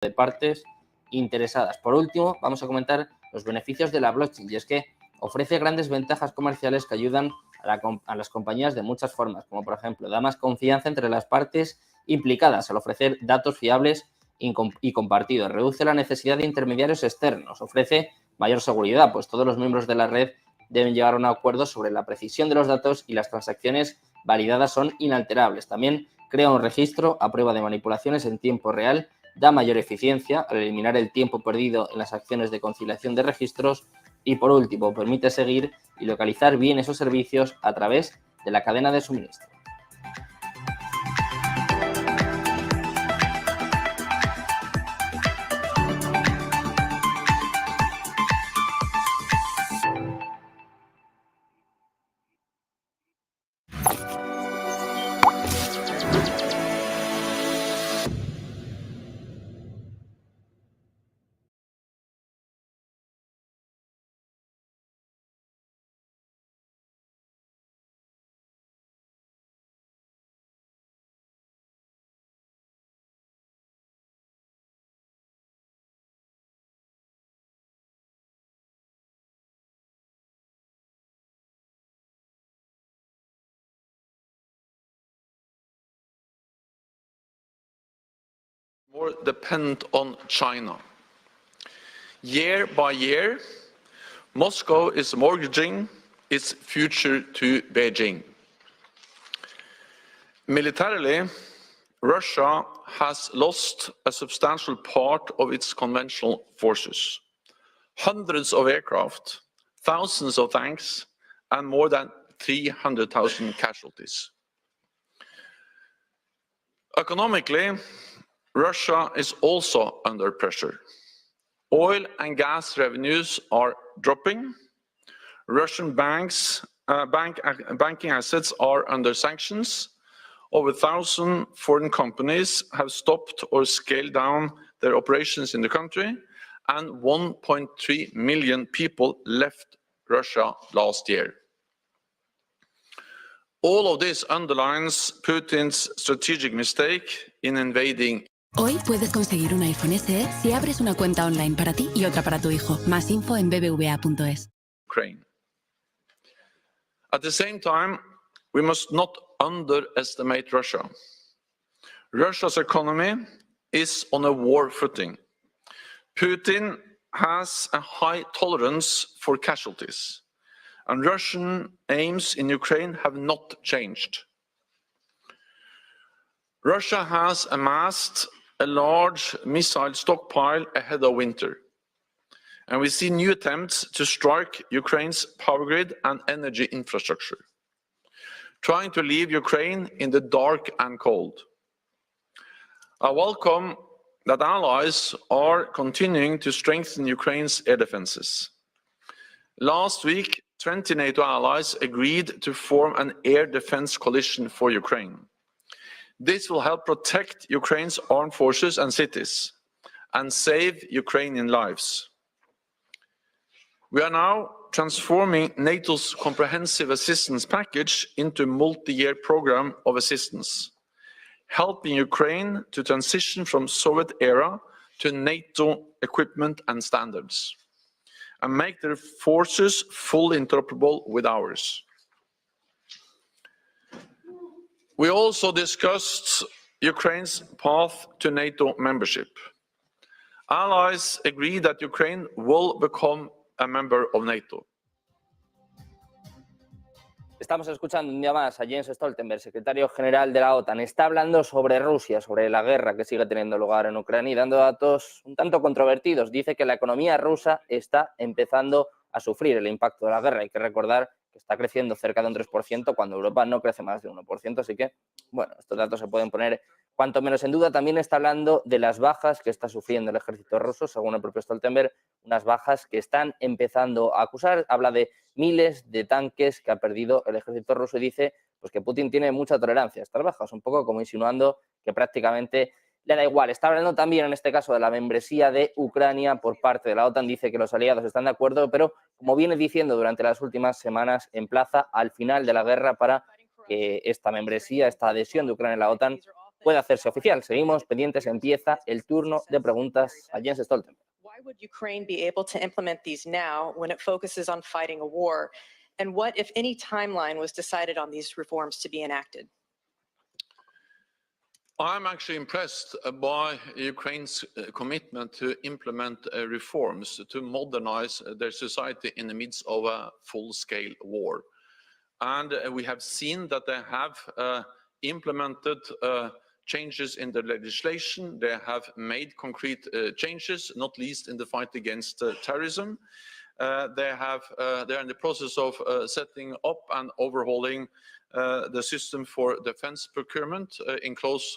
de partes interesadas. Por último, vamos a comentar los beneficios de la blockchain, y es que ofrece grandes ventajas comerciales que ayudan a las compañías de muchas formas, como por ejemplo, da más confianza entre las partes implicadas al ofrecer datos fiables y compartidos, reduce la necesidad de intermediarios externos, ofrece mayor seguridad, pues todos los miembros de la red deben llegar a un acuerdo sobre la precisión de los datos y las transacciones validadas son inalterables. También crea un registro a prueba de manipulaciones en tiempo real, da mayor eficiencia al eliminar el tiempo perdido en las acciones de conciliación de registros y, por último, permite seguir y localizar bienes o servicios a través de la cadena de suministro. More dependent on China. Year by year, Moscow is mortgaging its future to Beijing. Militarily, Russia has lost a substantial part of its conventional forces. Hundreds of aircraft, thousands of tanks, and more than 300,000 casualties. Economically, Russia is also under pressure. Oil and gas revenues are dropping. Russian banking assets are under sanctions. Over 1,000 foreign companies have stopped or scaled down their operations in the country, and 1.3 million people left Russia last year. All of this underlines Putin's strategic mistake in invading. Hoy puedes conseguir un iPhone SE si abres una cuenta online para ti y otra para tu hijo. Más info en bbva.es. Ukraine. At the same time, we must not underestimate Russia. Russia's economy is on a war footing. Putin has a high tolerance for casualties, and Russian aims in Ukraine have not changed. Russia has amassed a large missile stockpile ahead of winter, and we see new attempts to strike Ukraine's power grid and energy infrastructure, trying to leave Ukraine in the dark and cold. I welcome that allies are continuing to strengthen Ukraine's air defenses. Last week, 20 NATO allies agreed to form an air defense coalition for Ukraine. This will help protect Ukraine's armed forces and cities and save Ukrainian lives. We are now transforming NATO's comprehensive assistance package into a multi-year program of assistance, helping Ukraine to transition from Soviet era to NATO equipment and standards, and make their forces fully interoperable with ours. We also discussed Ukraine's path to NATO membership. Allies agreed that Ukraine will become a member of NATO. Estamos escuchando un día más a Jens Stoltenberg, secretario general de la OTAN. Está hablando sobre Rusia, sobre la guerra que sigue teniendo lugar en Ucrania y dando datos un tanto controvertidos. Dice que la economía rusa está empezando a sufrir el impacto de la guerra. Hay que recordar que está creciendo cerca de un 3% cuando Europa no crece más de un 1%. Así que, bueno, estos datos se pueden poner cuanto menos en duda. También está hablando de las bajas que está sufriendo el ejército ruso, según el propio Stoltenberg, unas bajas que están empezando a acusar. Habla de miles de tanques que ha perdido el ejército ruso y dice pues, que Putin tiene mucha tolerancia a estas bajas, un poco como insinuando que prácticamente le da igual. Está hablando también en este caso de la membresía de Ucrania por parte de la OTAN. Dice que los aliados están de acuerdo, pero como viene diciendo durante las últimas semanas, emplaza al final de la guerra para que esta membresía, esta adhesión de Ucrania a la OTAN puede hacerse oficial. Seguimos pendientes, empieza el turno de preguntas a Jens Stoltenberg. Why would Ukraine be able to implement these now when it focuses on fighting a war? And what, if any, timeline was decided on these reforms to be enacted? I'm actually impressed by Ukraine's commitment to implement reforms to modernize their society in the midst of a full-scale war. And we have seen that they have implemented changes in the legislation. They have made concrete changes, not least in the fight against terrorism. They are in the process of setting up and overhauling the system for defense procurement in close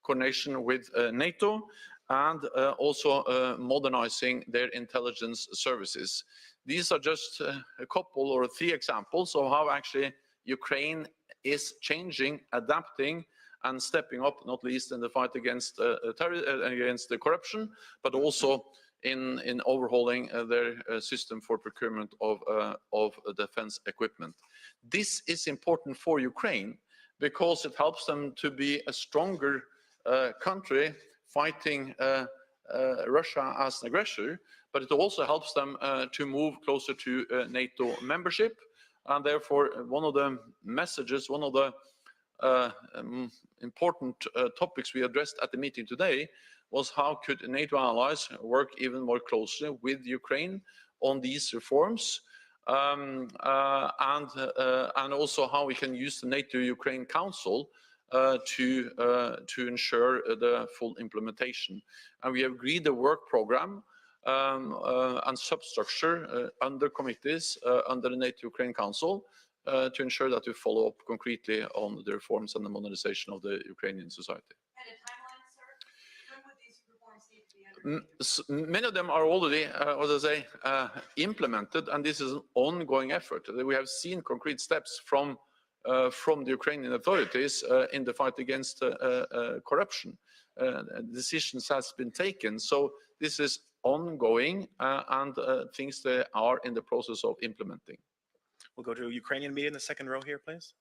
coordination with NATO, and also modernizing their intelligence services. These are just a couple or three examples of how actually Ukraine is changing, adapting, and stepping up, not least in the fight against against the corruption, but also in overhauling their system for procurement of defense equipment. This is important for Ukraine because it helps them to be a stronger country fighting Russia as an aggressor, but it also helps them to move closer to NATO membership. And therefore, one of the messages, one of the important topics we addressed at the meeting today was how could NATO allies work even more closely with Ukraine on these reforms, and also how we can use the NATO-Ukraine Council to ensure the full implementation. And we have agreed a work program and substructure under committees under the NATO-Ukraine Council to ensure that we follow up concretely on the reforms and the modernization of the Ukrainian society. And a timeline, sir? When would these reforms need to be undertaken? Many of them are already, implemented, and this is an ongoing effort. We have seen concrete steps from the Ukrainian authorities in the fight against corruption. Decisions has been taken, so this is ongoing, and things they are in the process of implementing. We'll go to Ukrainian media in the second row here, please.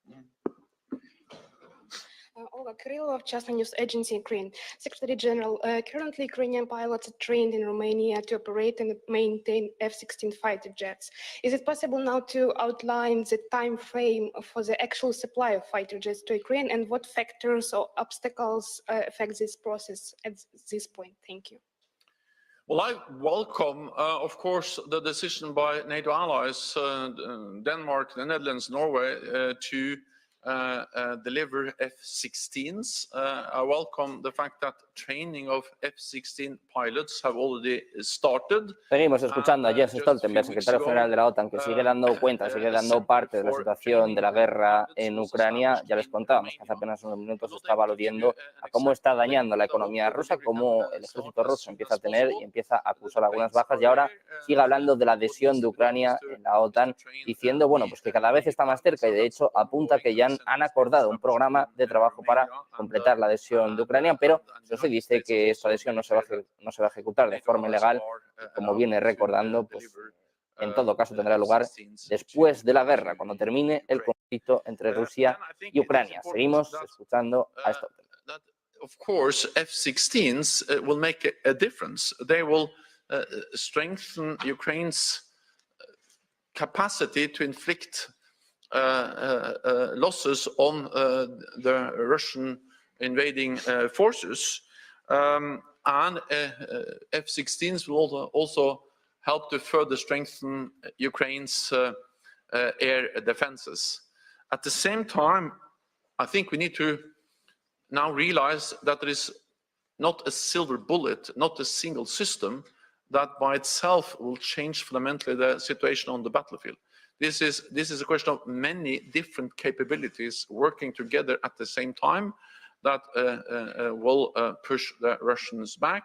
Olga Krylov, Частная News Agency, Ukraine. Secretary General, currently Ukrainian pilots are trained in Romania to operate and maintain F-16 fighter jets. Is it possible now to outline the time frame for the actual supply of fighter jets to Ukraine, and what factors or obstacles affect this process at this point? Thank you. Well, I welcome, of course, the decision by NATO allies, Denmark, the Netherlands, Norway, to deliver F-16s. I welcome the fact that training of F-16 pilots have already started. Seguimos escuchando a Jens Stoltenberg, secretario general de la OTAN, que sigue dando cuenta, sigue dando parte de la situación de la guerra en Ucrania. Ya les contábamos que hace apenas unos minutos estaba aludiendo a cómo está dañando la economía rusa, cómo el ejército ruso empieza a tener y empieza a acusar algunas bajas, y ahora sigue hablando de la adhesión de Ucrania en la OTAN, diciendo, bueno, pues que cada vez está más cerca, y de hecho apunta que ya han acordado un programa de trabajo para completar la adhesión de Ucrania, pero eso se dice que esta adhesión no se va a ejecutar de forma ilegal, como viene recordando, pues en todo caso tendrá lugar después de la guerra, cuando termine el conflicto entre Rusia y Ucrania. Seguimos escuchando a Stoltenberg. Of course, F-16s will make a difference. They will strengthen Ukraine's capacity to inflict losses on the Russian invading forces, and F-16s will also help to further strengthen Ukraine's air defenses. At the same time, I think we need to now realize that there is not a silver bullet, not a single system that by itself will change fundamentally the situation on the battlefield. This is a question of many different capabilities working together at the same time that will push the Russians back.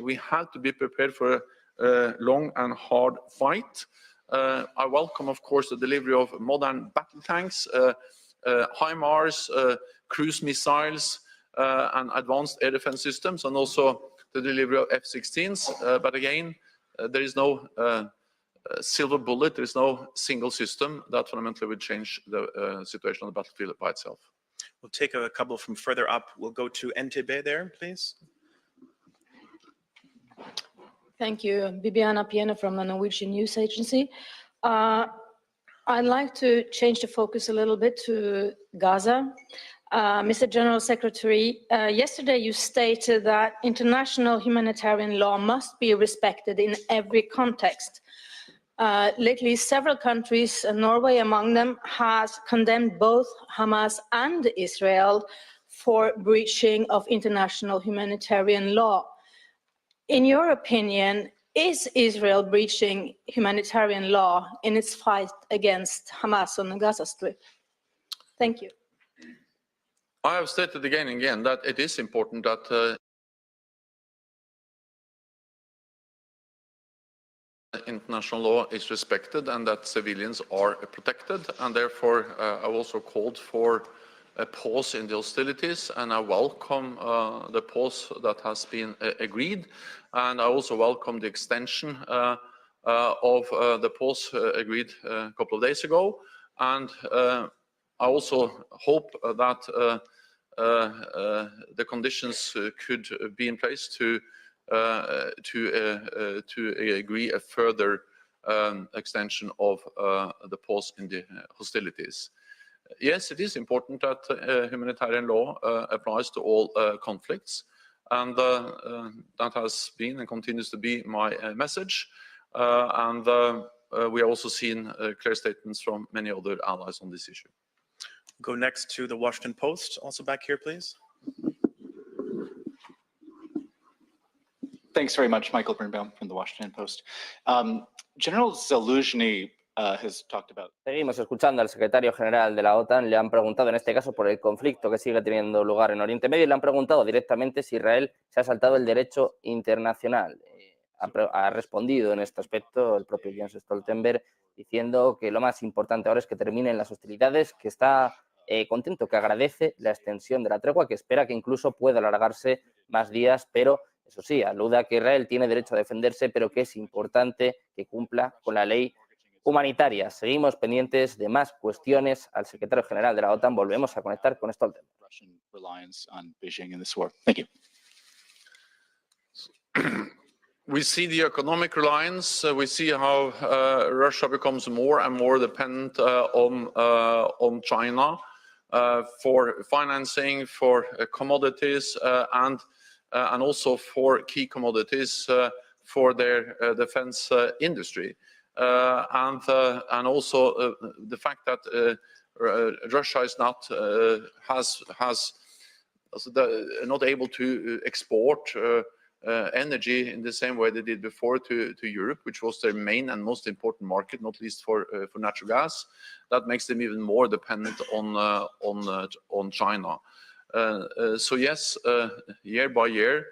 We have to be prepared for a long and hard fight. I welcome, of course, the delivery of modern battle tanks, HIMARS, cruise missiles, and advanced air defense systems, and also the delivery of F-16s. But again, there is no silver bullet. There is no single system that fundamentally will change the situation on the battlefield by itself. We'll take a couple from further up. We'll go to ante there, please. Thank you. Bibiana Piena from the Norwegian News Agency. I'd like to change the focus a little bit to Gaza. Mr. General Secretary, yesterday you stated that international humanitarian law must be respected in every context. Lately, several countries, Norway among them, has condemned both Hamas and Israel for breaching of international humanitarian law. In your opinion, is Israel breaching humanitarian law in its fight against Hamas on the Gaza Strip? Thank you. I have stated again and again that it is important that international law is respected and that civilians are protected, and therefore I've also called for a pause in the hostilities, and I welcome the pause that has been agreed, and I also welcome the extension of the pause agreed a couple of days ago, and I also hope that the conditions could be in place to agree a further extension of the pause in the hostilities. Yes, it is important that humanitarian law applies to all conflicts, and that has been and continues to be my message. We have also seen clear statements from many other allies on this issue. Go next to the Washington Post, also back here, please. Thanks very much, Michael Birnbaum from the Washington Post. General Zelensky has talked about. Seguimos escuchando al secretario general de la OTAN. Le han preguntado en este caso por el conflicto que sigue teniendo lugar en Oriente Medio y le han preguntado directamente si Israel se ha saltado el derecho internacional. Ha respondido en este aspecto el propio Jens Stoltenberg diciendo que lo más importante ahora es que terminen las hostilidades, que está contento, que agradece la extensión de la tregua, que espera que incluso pueda alargarse más días, pero eso sí, alude a que Israel tiene derecho a defenderse, pero que es importante que cumpla con la ley humanitaria. Seguimos pendientes de más cuestiones al secretario general de la OTAN. Volvemos a conectar con Stoltenberg. We see the economic reliance. We see how Russia becomes more and more dependent on China for financing, for commodities, and also for key commodities for their defense industry. And also the fact that Russia is not not able to export energy in the same way they did before to Europe, which was their main and most important market, not least for natural gas. That makes them even more dependent on China. So yes, year by year,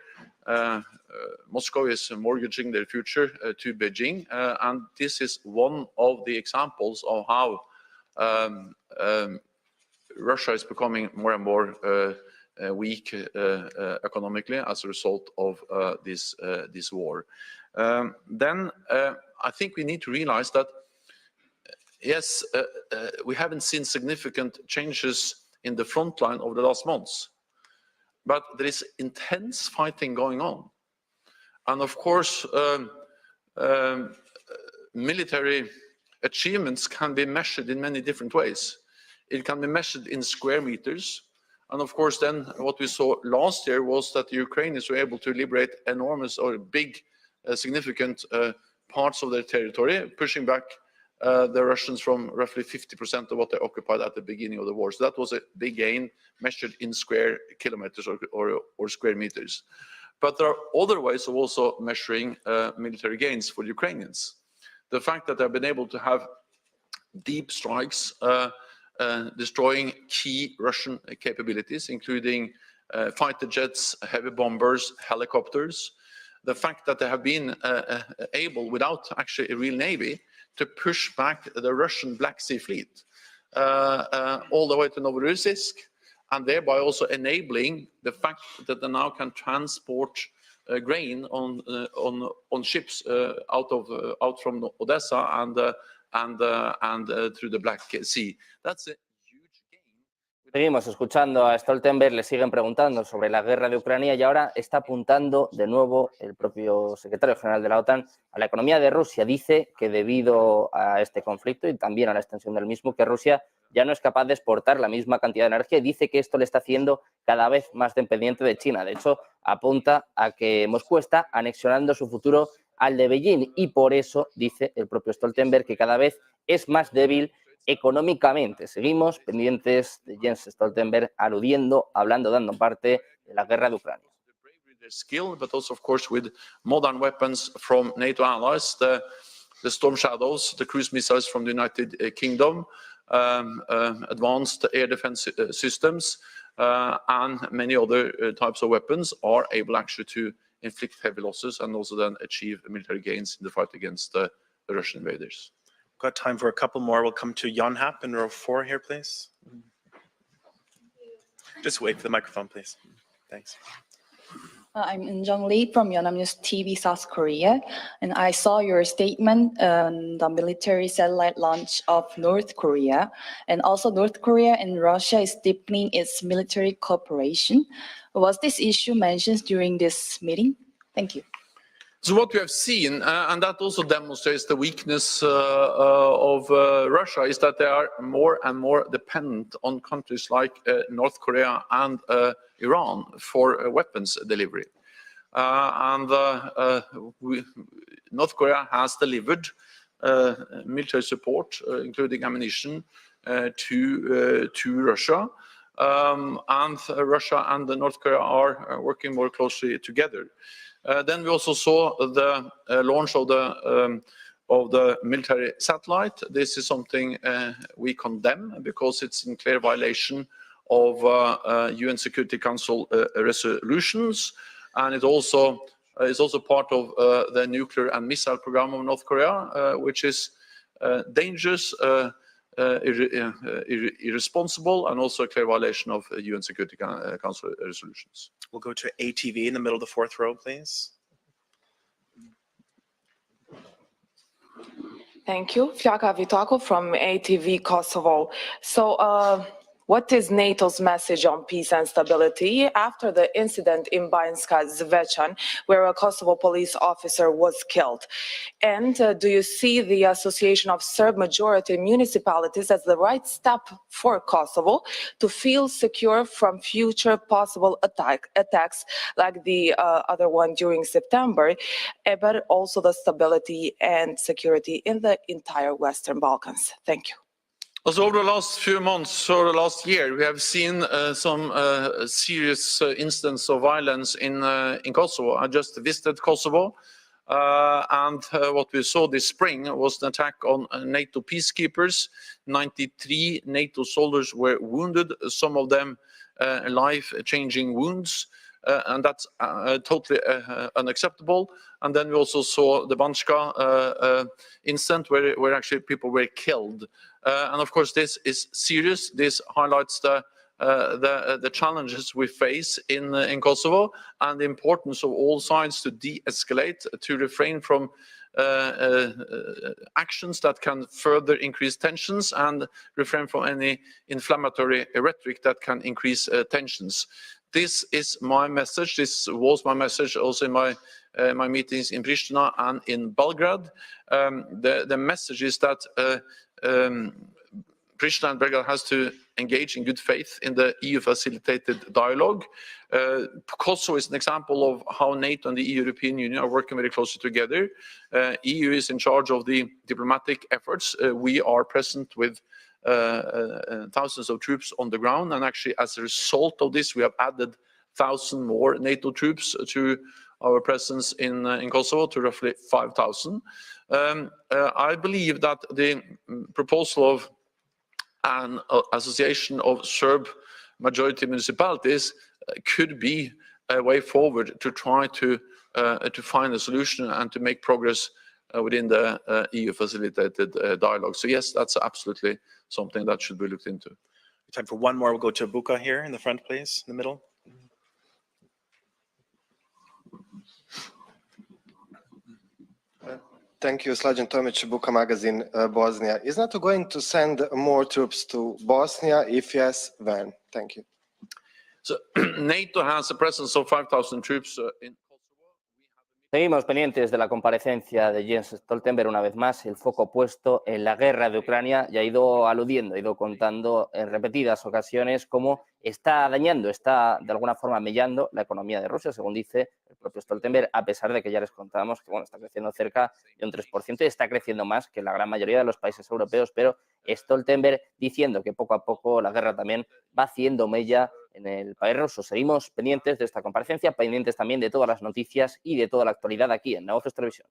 Moscow is mortgaging their future to Beijing, and this is one of the examples of how Russia is becoming more and more weak economically as a result of this war. Then I think we need to realize that yes, we haven't seen significant changes in the front line over the last months, but there is intense fighting going on. And of course, military achievements can be measured in many different ways. It can be measured in square meters. And of course, then what we saw last year was that the Ukrainians were able to liberate enormous or big, significant parts of their territory, pushing back the Russians from roughly 50% of what they occupied at the beginning of the war. So that was a big gain measured in square kilometers or square meters. But there are other ways of also measuring military gains for the Ukrainians. The fact that they've been able to have deep strikes destroying key Russian capabilities, including fighter jets, heavy bombers, helicopters. The fact that they have been able, without actually a real navy, to push back the Russian Black Sea Fleet all the way to Novorossiysk, and thereby also enabling the fact that they now can transport grain on ships out from Odessa and through the Black Sea. That's a huge gain, Seguimos escuchando a Stoltenberg, le siguen preguntando sobre la guerra de Ucrania y ahora está apuntando de nuevo el propio secretario general de la OTAN a la economía de Rusia. Dice que debido a este conflicto y también a la extensión del mismo, que Rusia ya no es capaz de exportar la misma cantidad de energía y dice que esto le está haciendo cada vez más dependiente de China. De hecho, apunta a que Moscú está anexionando su futuro al de Beijing y por eso, dice el propio Stoltenberg, que cada vez es más débil económicamente. Seguimos pendientes de Jens Stoltenberg aludiendo, hablando, dando parte de la guerra de Ucrania. Their skill, but also, of course, with modern weapons from NATO allies, the Storm Shadows, the cruise missiles from the United Kingdom, advanced air defense systems, and many other types of weapons are able actually to inflict heavy losses and also then achieve military gains in the fight against the Russian invaders. Got time for a couple more. We'll come to Jan Happ in row 4 here, please. Just wait for the microphone, please. Thanks. I'm Jung Lee from Yonhap News TV, South Korea, and I saw your statement on the military satellite launch of North Korea, and also North Korea and Russia is deepening its military cooperation. Was this issue mentioned during this meeting? Thank you. So what we have seen, and that also demonstrates the weakness of Russia, is that they are more and more dependent on countries like North Korea and Iran for weapons delivery. North Korea has delivered military support, including ammunition, to Russia. And Russia and North Korea are working more closely together. Then we also saw the launch of the military satellite. This is something we condemn because it's in clear violation of UN Security Council resolutions, and it also is also part of the nuclear and missile program of North Korea, which is dangerous, irresponsible, and also a clear violation of UN Security Council resolutions. We'll go to ATV in the middle of the 4th row, please. Thank you. Fjaka Vitako from ATV Kosovo. So what is NATO's message on peace and stability after the incident in Banjska Zvečan, where a Kosovo police officer was killed? And do you see the association of Serb majority municipalities as the right step for Kosovo to feel secure from future possible attacks like the other one during September, but also the stability and security in the entire Western Balkans? Thank you. Also, over the last few months or the last year, we have seen some serious incidents of violence in Kosovo. I just visited Kosovo, and what we saw this spring was an attack on NATO peacekeepers. 93 NATO soldiers were wounded, some of them life-changing wounds, and that's totally unacceptable. And then we also saw the Banjska incident where actually people were killed. And of course, this is serious. This highlights the challenges we face in Kosovo and the importance of all sides to de-escalate, to refrain from actions that can further increase tensions and refrain from any inflammatory rhetoric that can increase tensions. This is my message. This was my message also in my meetings in Pristina and in Belgrade. The message is that Pristina and Belgrade has to engage in good faith in the EU-facilitated dialogue. Kosovo is an example of how NATO and the European Union are working very closely together. EU is in charge of the diplomatic efforts. We are present with thousands of troops on the ground, and actually as a result of this we have added 1,000 more NATO troops to our presence in Kosovo, to roughly 5,000. I believe that the proposal of an association of Serb majority municipalities could be a way forward to try to find a solution and to make progress within the EU-facilitated dialogue. So yes, that's absolutely something that should be looked into. Time for one more. We'll go to Buka here in the front, please, in the middle. Thank you, Slađan Tomić, Buka Magazine, Bosnia. Is NATO going to send more troops to Bosnia? If yes, when? Thank you. So NATO has a presence of 5,000 troops in Kosovo. Seguimos pendientes de la comparecencia de Jens Stoltenberg una vez más, el foco puesto en la guerra de Ucrania, y ha ido aludiendo, ha ido contando en repetidas ocasiones cómo está dañando, está de alguna forma mellando la economía de Rusia, según dice el propio Stoltenberg, a pesar de que ya les contábamos que bueno, está creciendo cerca de un 3% y está creciendo más que la gran mayoría de los países europeos, pero Stoltenberg diciendo que poco a poco la guerra también va haciendo mella en el país ruso. Seguimos pendientes de esta comparecencia, pendientes también de todas las noticias y de toda la actualidad aquí en Negocios Televisión.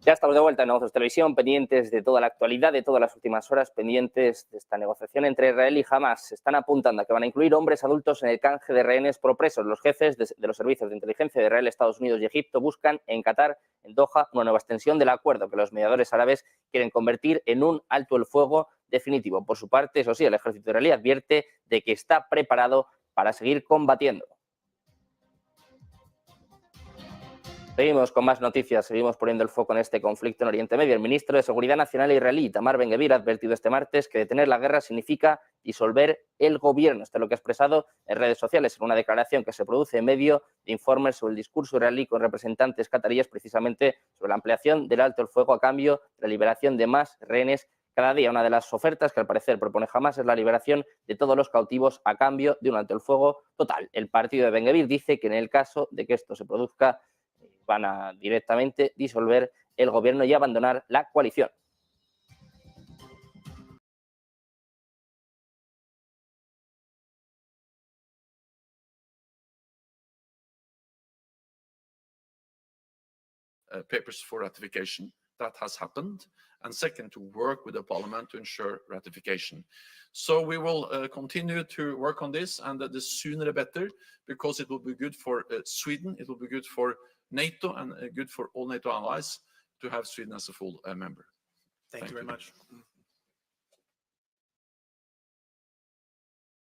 Ya estamos de vuelta en Negocios Televisión, pendientes de toda la actualidad, de todas las últimas horas, pendientes de esta negociación entre Israel y Hamas. Se están apuntando a que van a incluir hombres adultos en el canje de rehenes por presos. Los jefes de los servicios de inteligencia de Israel, Estados Unidos y Egipto buscan en Qatar, en Doha, una nueva extensión del acuerdo que los mediadores árabes quieren convertir en un alto el fuego definitivo. Por su parte, eso sí, el ejército israelí advierte de que está preparado para seguir combatiendo. Seguimos con más noticias, seguimos poniendo el foco en este conflicto en Oriente Medio. El ministro de Seguridad Nacional israelí, Itamar Ben-Gvir, ha advertido este martes que detener la guerra significa disolver el gobierno. Esto es lo que ha expresado en redes sociales en una declaración que se produce en medio de informes sobre el discurso israelí con representantes cataríes, precisamente sobre la ampliación del alto el fuego a cambio de la liberación de más rehenes cada día. Una de las ofertas que al parecer propone Hamas es la liberación de todos los cautivos a cambio de un alto el fuego total. El partido de Ben-Gvir dice que en el caso de que esto se produzca, van a directamente disolver el gobierno y abandonar la coalición. Papers for ratification. That has happened. And second, to work with the parliament to ensure ratification. So we will continue to work on this, and the sooner the better, because it will be good for Sweden, it will be good for NATO, and good for all NATO allies to have Sweden as a full member. Thank you very much.